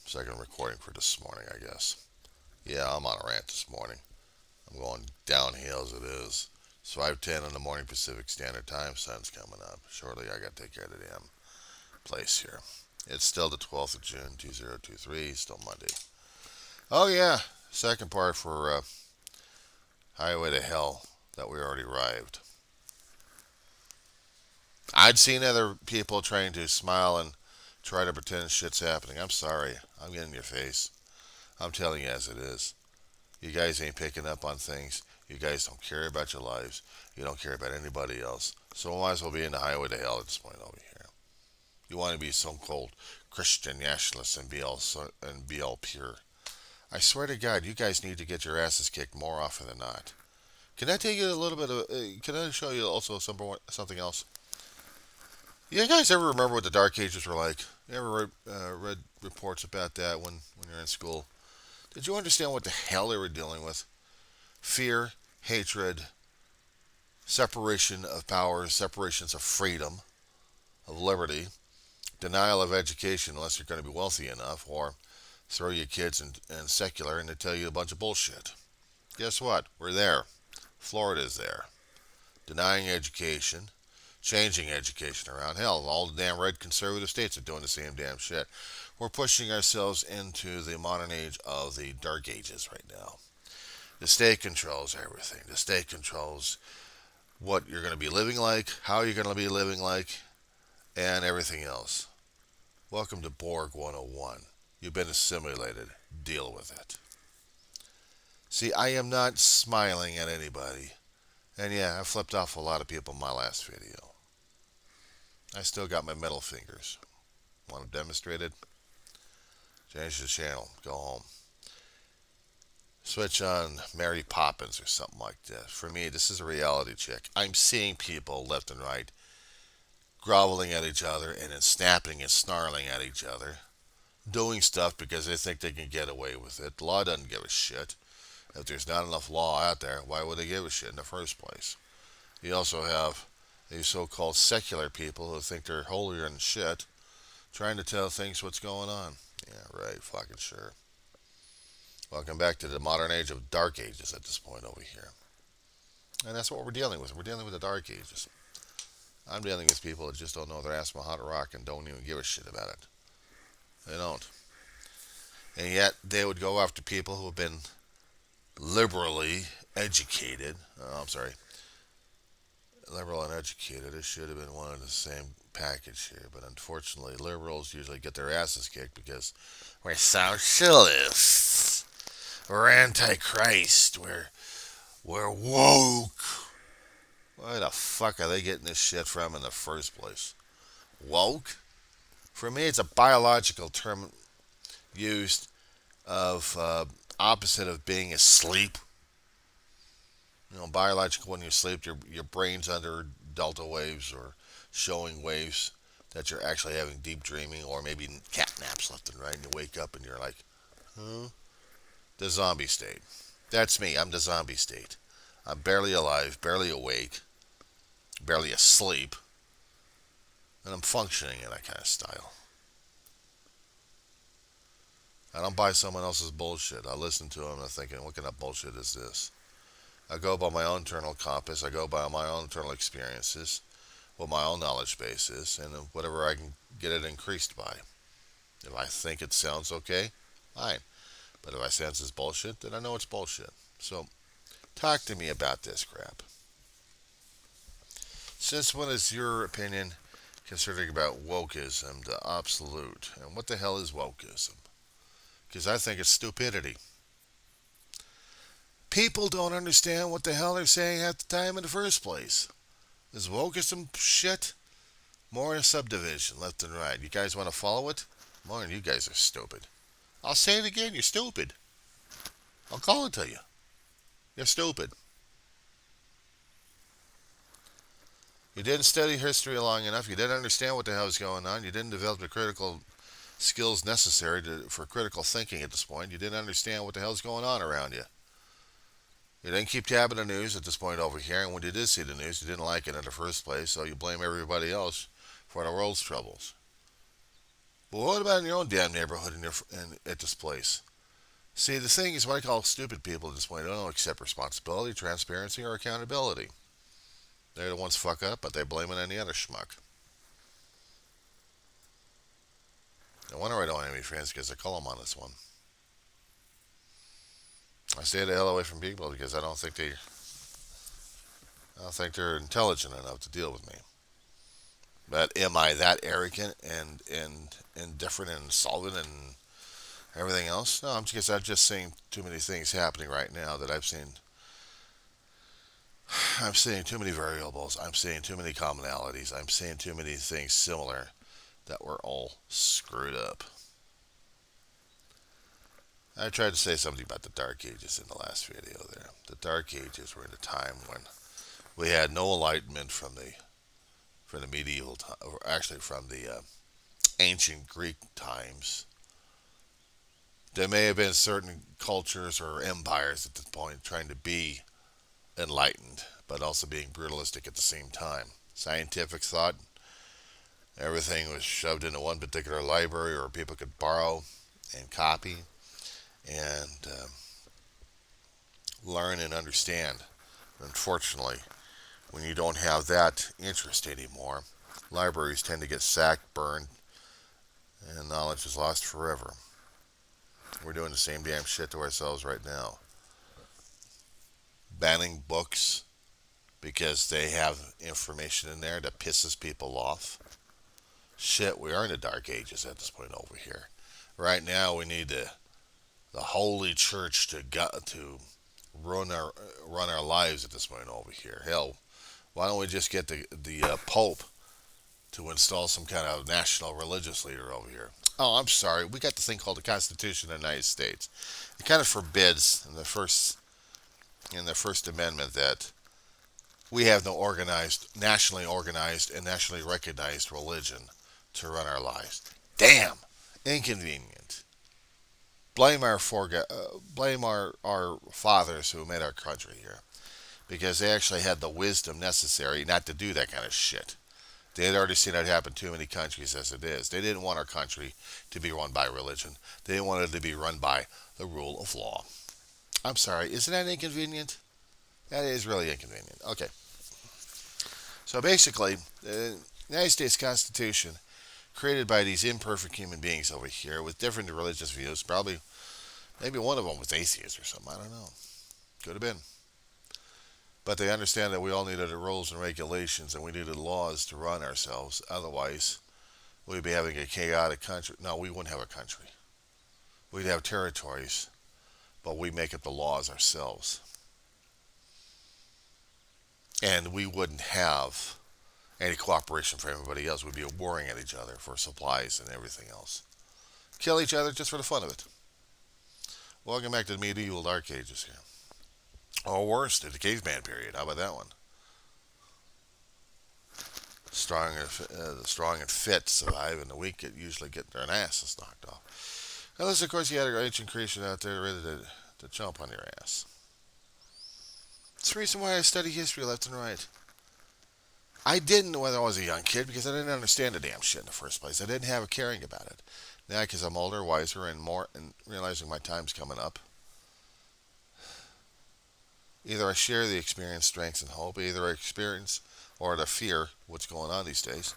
Second recording for this morning, I guess. Yeah, I'm on a rant this morning. I'm going downhill as it is. It's 5:10 in the morning Pacific Standard Time. Sun's coming up. Shortly, I got to take care of the damn place here. It's still the 12th of June, 2023. Still Monday. Oh, yeah. Second part for Highway to Hell that we already arrived. I'd seen other people trying to smile and try to pretend shit's happening. I'm sorry. I'm getting in your face. I'm telling you as it is. You guys ain't picking up on things. You guys don't care about your lives. You don't care about anybody else. So we might as well be in the highway to hell at this point over here. You want to be so-called Christian nationalists and be all pure. I swear to God, you guys need to get your asses kicked more often than not. Can I tell you a little bit of? Can I show you also something else? You guys ever remember what the Dark Ages were like? You ever read reports about that when you're in school? Did you understand what the hell they were dealing with? Fear, hatred, separation of powers, separations of freedom, of liberty, denial of education unless you're going to be wealthy enough, or throw your kids in secular and they tell you a bunch of bullshit. Guess what? We're there. Florida's there. Denying education, changing education around. Hell, all the damn red conservative states are doing the same damn shit. We're pushing ourselves into the modern age of the dark ages right now. The state controls everything. The state controls what you're going to be living like, how you're going to be living like, and everything else. Welcome to Borg 101. You've been assimilated. Deal with it. See, I am not smiling at anybody. And yeah, I flipped off a lot of people in my last video. I still got my middle fingers. Want to demonstrate it? Change the channel. Go home. Switch on Mary Poppins or something like that. For me, this is a reality check. I'm seeing people left and right groveling at each other and then snapping and snarling at each other, doing stuff because they think they can get away with it. The law doesn't give a shit. If there's not enough law out there, why would they give a shit in the first place? You also have these so-called secular people who think they're holier than shit, trying to tell things what's going on. Yeah, right, fucking sure. Welcome back to the modern age of dark ages at this point over here. And that's what we're dealing with. We're dealing with the dark ages. I'm dealing with people that just don't know their ass from a hot rock and don't even give a shit about it. They don't. And yet they would go after people who have been liberally educated. Oh, I'm sorry. Liberal and educated. It should have been one and the same package here. But unfortunately, liberals usually get their asses kicked because we're socialists. We're antichrist. We're woke. Where the fuck are they getting this shit from in the first place? Woke? For me, it's a biological term used of opposite of being asleep. You know, biological when you sleep, your brain's under delta waves or showing waves that you're actually having deep dreaming or maybe cat naps left and right, and you wake up and you're like, huh? The zombie state. That's me. I'm the zombie state. I'm barely alive, barely awake, barely asleep, and I'm functioning in that kind of style. I don't buy someone else's bullshit. I listen to them and I'm thinking, what kind of bullshit is this? I go by my own internal compass. I go by my own internal experiences, what my own knowledge base is, and whatever I can get it increased by. If I think it sounds okay, fine. But if I sense it's bullshit, then I know it's bullshit. So, talk to me about this crap. Since when is your opinion considering about wokeism the absolute? And what the hell is wokeism? Because I think it's stupidity. People don't understand what the hell they're saying half the time in the first place. Is wokeism shit? More subdivision left and right. You guys want to follow it? More, you guys are stupid. I'll say it again. You're stupid. I'll call it to you. You're stupid. You didn't study history long enough. You didn't understand what the hell is going on. You didn't develop the critical skills necessary for critical thinking at this point. You didn't understand what the hell's going on around you. You didn't keep tab of the news at this point over here, and when you did see the news, you didn't like it in the first place, so you blame everybody else for the world's troubles. Well, what about in your own damn neighborhood at this place? See, the thing is, what I call stupid people at this point don't accept responsibility, transparency, or accountability. They're the ones fuck up, but they blame it on the other schmuck. No wonder I don't have any friends because I call them on this one. I stay the hell away from people because I don't think they're intelligent enough to deal with me. But am I that arrogant and indifferent and insolvent and everything else? No, I'm because I've just seen too many things happening right now that I've seen. I'm seeing too many variables. I'm seeing too many commonalities. I'm seeing too many things similar that we're all screwed up. I tried to say something about the Dark Ages in the last video there. The Dark Ages were in a time when we had no enlightenment from the medieval time, or actually from the ancient Greek times. There may have been certain cultures or empires at this point trying to be enlightened, but also being brutalistic at the same time. Scientific thought, everything was shoved into one particular library, or people could borrow and copy and learn and understand. Unfortunately, when you don't have that interest anymore, libraries tend to get sacked, burned, and knowledge is lost forever. We're doing the same damn shit to ourselves right now. Banning books because they have information in there that pisses people off. Shit, we are in the dark ages at this point over here. Right now, we need the holy church to run our lives at this point over here. Hell, why don't we just get the Pope to install some kind of national religious leader over here? Oh, I'm sorry. We got the thing called the Constitution of the United States. It kind of forbids in the First Amendment that we have no nationally organized, and nationally recognized religion to run our lives. Damn, inconvenient. Blame our fathers who made our country here, because they actually had the wisdom necessary not to do that kind of shit. They had already seen it happen too many countries as it is. They didn't want our country to be run by religion. They wanted it to be run by the rule of law. I'm sorry, isn't that inconvenient? That is really inconvenient. Okay. So basically, the United States Constitution, created by these imperfect human beings over here with different religious views, probably, maybe one of them was atheist or something, I don't know. Could have been. But they understand that we all needed the rules and regulations, and we needed laws to run ourselves. Otherwise, we'd be having a chaotic country. No, we wouldn't have a country. We'd have territories, but we make up the laws ourselves. And we wouldn't have any cooperation from everybody else. We'd be warring at each other for supplies and everything else. Kill each other just for the fun of it. Welcome back to the medieval dark ages here. Or worse, to the caveman period. How about that one? The strong and fit survive, and the weak usually get their asses knocked off. Unless, of course, you had an ancient creation out there ready to jump on your ass. It's the reason why I study history left and right. I didn't when I was a young kid because I didn't understand the damn shit in the first place. I didn't have a caring about it. Now, because I'm older, wiser, and more, and realizing my time's coming up, either I share the experience, strength, and hope, either I experience or the fear what's going on these days.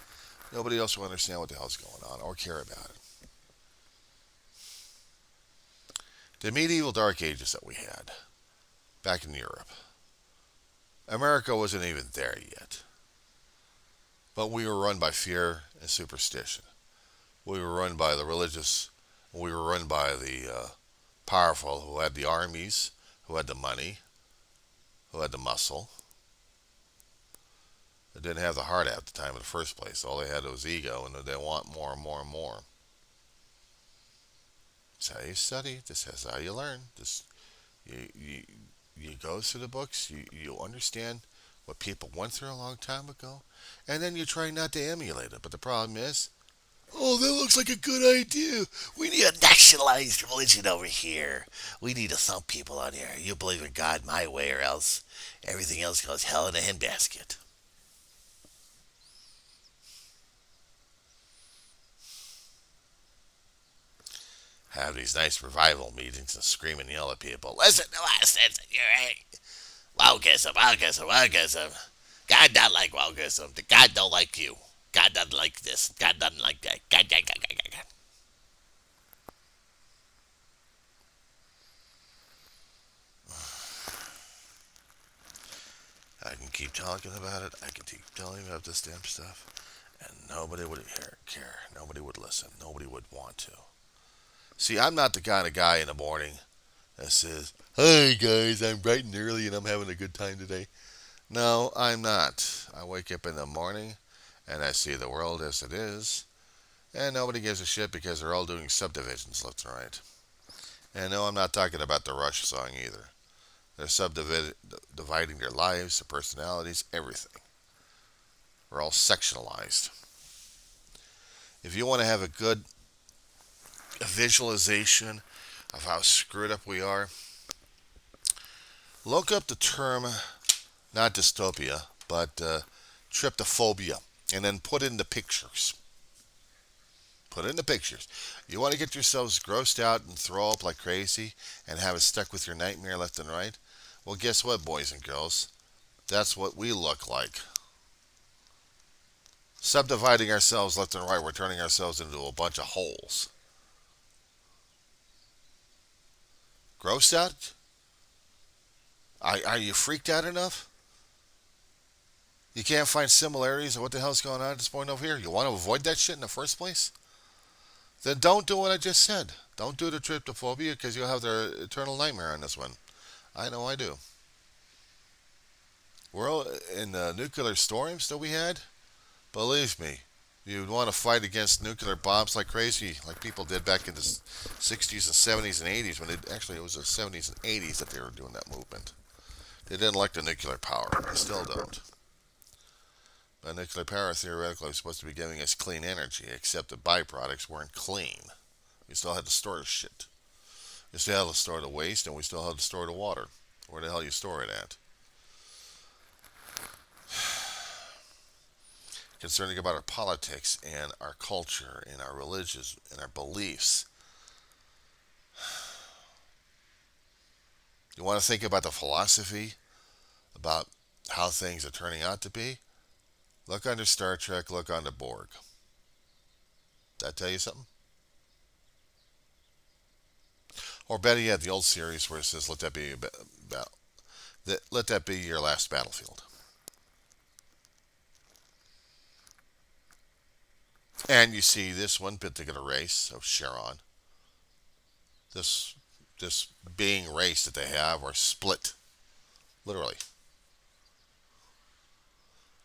Nobody else will understand what the hell's going on or care about it. The medieval dark ages that we had back in Europe, America wasn't even there yet. But we were run by fear and superstition. We were run by the religious. We were run by the powerful who had the armies, who had the money, who had the muscle. They didn't have the heart at the time in the first place. All they had was ego, and they want more and more and more. This is how you study. This is how you learn. You go through the books. You understand what people went through a long time ago, and then you try not to emulate it. But the problem is, oh, that looks like a good idea. We need a nationalized religion over here. We need to thump people on here. You believe in God my way, or else everything else goes hell in a handbasket. have these nice revival meetings and scream and yell at people. Listen to us, it's you're wokeism, wokeism, wokeism. God don't like wokeism. God don't like you. God doesn't like this. God doesn't like that. God. I can keep talking about it. I can keep telling you about this damn stuff. And nobody would care. Nobody would listen. Nobody would want to. See, I'm not the kind of guy in the morning that says, "Hey guys, I'm bright and early and I'm having a good time today." No, I'm not. I wake up in the morning and I see the world as it is, and nobody gives a shit because they're all doing subdivisions left and right. And no, I'm not talking about the Rush song either. They're subdividing their lives, their personalities, everything. We're all sectionalized. If you want to have a good visualization of how screwed up we are, look up the term, not dystopia, but tryptophobia, and then put in the pictures. Put in the pictures. You want to get yourselves grossed out and throw up like crazy and have it stuck with your nightmare left and right? Well, guess what, boys and girls? That's what we look like. Subdividing ourselves left and right, we're turning ourselves into a bunch of holes. Grossed out? Are you freaked out enough? You can't find similarities of what the hell's going on at this point over here? You want to avoid that shit in the first place? Then don't do what I just said. Don't do the tryptophobia because you'll have the eternal nightmare on this one. I know I do. We're all in the nuclear storms that we had. Believe me, you'd want to fight against nuclear bombs like crazy, like people did back in the 60s and 70s and 80s when it was the 70s and 80s that they were doing that movement. They didn't like the nuclear power. They still don't. But nuclear power theoretically was supposed to be giving us clean energy, except the byproducts weren't clean. We still had to store shit. We still had to store the waste, and we still had to store the water. Where the hell you store it at? Concerning about our politics and our culture and our religions and our beliefs. You want to think about the philosophy, about how things are turning out to be? Look under Star Trek, look under Borg. That tell you something? Or better yet, the old series where it says, let that be your last battlefield." And you see this one particular race of Charon, this this being race that they have, are split, literally,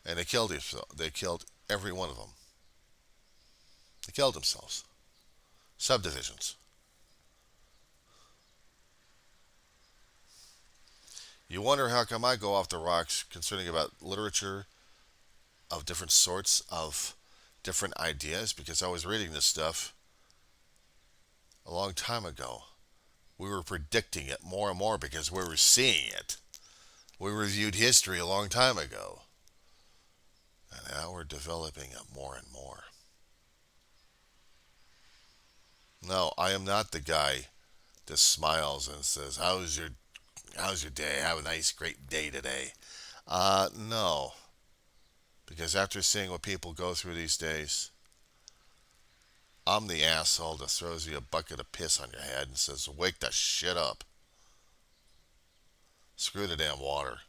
and they killed every one of them. They killed themselves. Subdivisions. You wonder how come I go off the rocks concerning about literature of different sorts of different ideas because I was reading this stuff a long time ago. We were predicting it more and more because we were seeing it. We reviewed history a long time ago. And now we're developing it more and more. No, I am not the guy that smiles and says, how's your day? Have a nice great day today." No. Because after seeing what people go through these days, I'm the asshole that throws you a bucket of piss on your head and says, "Wake the shit up. Screw the damn water.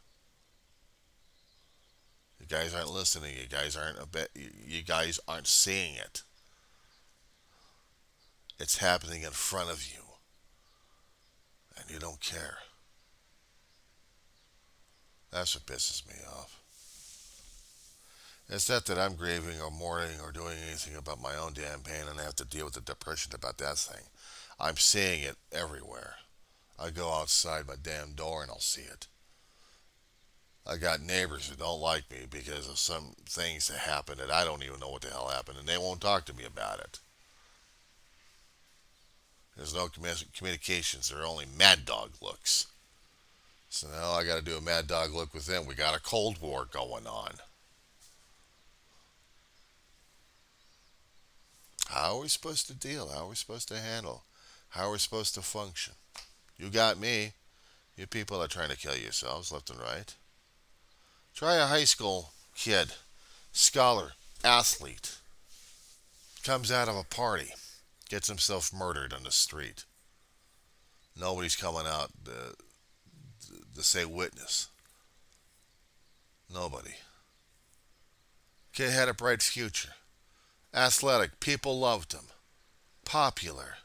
You guys aren't listening. You guys aren't seeing it. It's happening in front of you, and you don't care." That's what pisses me off. It's not that I'm grieving or mourning or doing anything about my own damn pain and I have to deal with the depression about that thing. I'm seeing it everywhere. I go outside my damn door and I'll see it. I got neighbors who don't like me because of some things that happen that I don't even know what the hell happened and they won't talk to me about it. There's no communications. There are only mad dog looks. So now I got to do a mad dog look with them. We got a Cold War going on. How are we supposed to deal? How are we supposed to handle? How are we supposed to function? You got me. You people are trying to kill yourselves left and right. Try a high school kid, scholar, athlete, comes out of a party, gets himself murdered on the street. Nobody's coming out to say witness. Nobody. Kid had a bright future. Athletic, people loved him. Popular,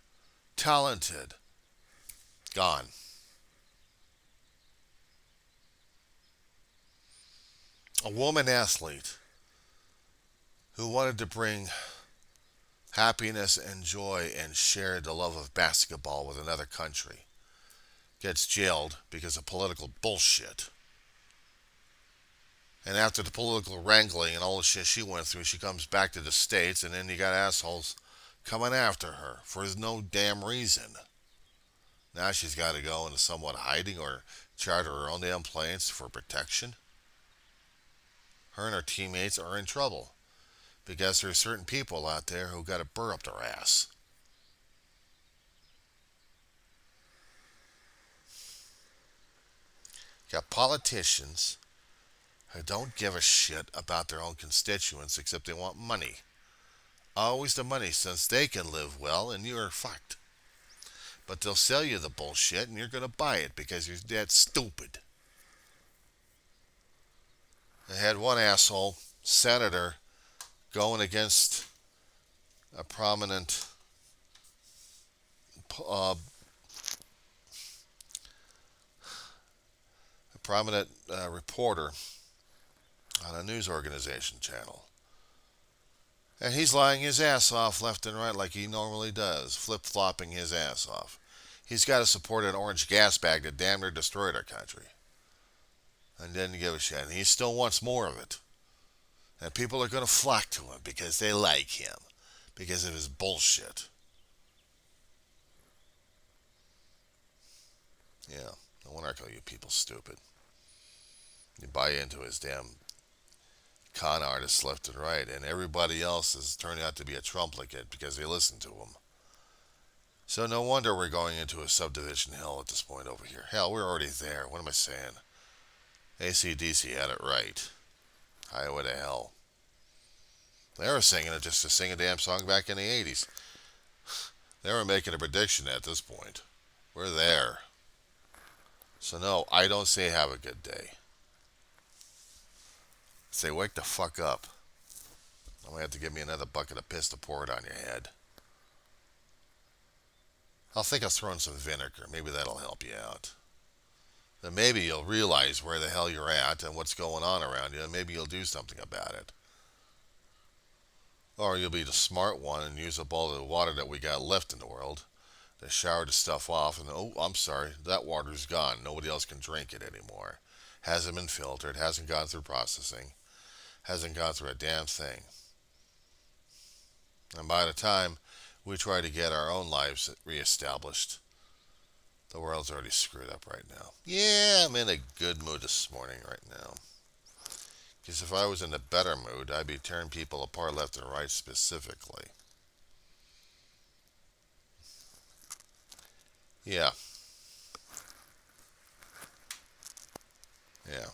talented, gone. A woman athlete who wanted to bring happiness and joy and share the love of basketball with another country gets jailed because of political bullshit. And after the political wrangling and all the shit she went through, she comes back to the States, and then you got assholes coming after her for no damn reason. Now she's got to go into somewhat hiding or charter her own damn planes for protection. Her and her teammates are in trouble because there are certain people out there who got a burr up their ass. Got politicians who don't give a shit about their own constituents except they want money. Always the money, since they can live well and you're fucked. But they'll sell you the bullshit and you're going to buy it because you're that stupid. They had one asshole senator going against a uh, prominent reporter on a news organization channel. And he's lying his ass off left and right like he normally does, flip-flopping his ass off. He's got to support an orange gas bag that damn near destroyed our country. And didn't give a shit. And he still wants more of it. And people are going to flock to him because they like him. Because of his bullshit. Yeah, no wonder I call you people stupid. You buy into his damn con artists left and right, and everybody else is turning out to be a trumplicate because they listen to him. So no wonder we're going into a subdivision hell at this point over here. Hell, we're already there. What am I saying? AC/DC had it right. Highway to Hell. They were singing it just to sing a damn song back in the 80s. They were making a prediction at this point. We're there. So no, I don't say have a good day. Say wake the fuck up. I'm going to have to give me another bucket of piss to pour it on your head. I'll think I'll throw in some vinegar. Maybe that'll help you out. Then maybe you'll realize where the hell you're at and what's going on around you, and maybe you'll do something about it. Or you'll be the smart one and use up all the water that we got left in the world to shower the stuff off, and oh, I'm sorry, that water's gone. Nobody else can drink it anymore. Hasn't been filtered, hasn't gone through processing, hasn't gone through a damn thing. And by the time we try to get our own lives reestablished, the world's already screwed up right now. Yeah, I'm in a good mood this morning right now. Because if I was in a better mood, I'd be tearing people apart left and right specifically. Yeah. Yeah.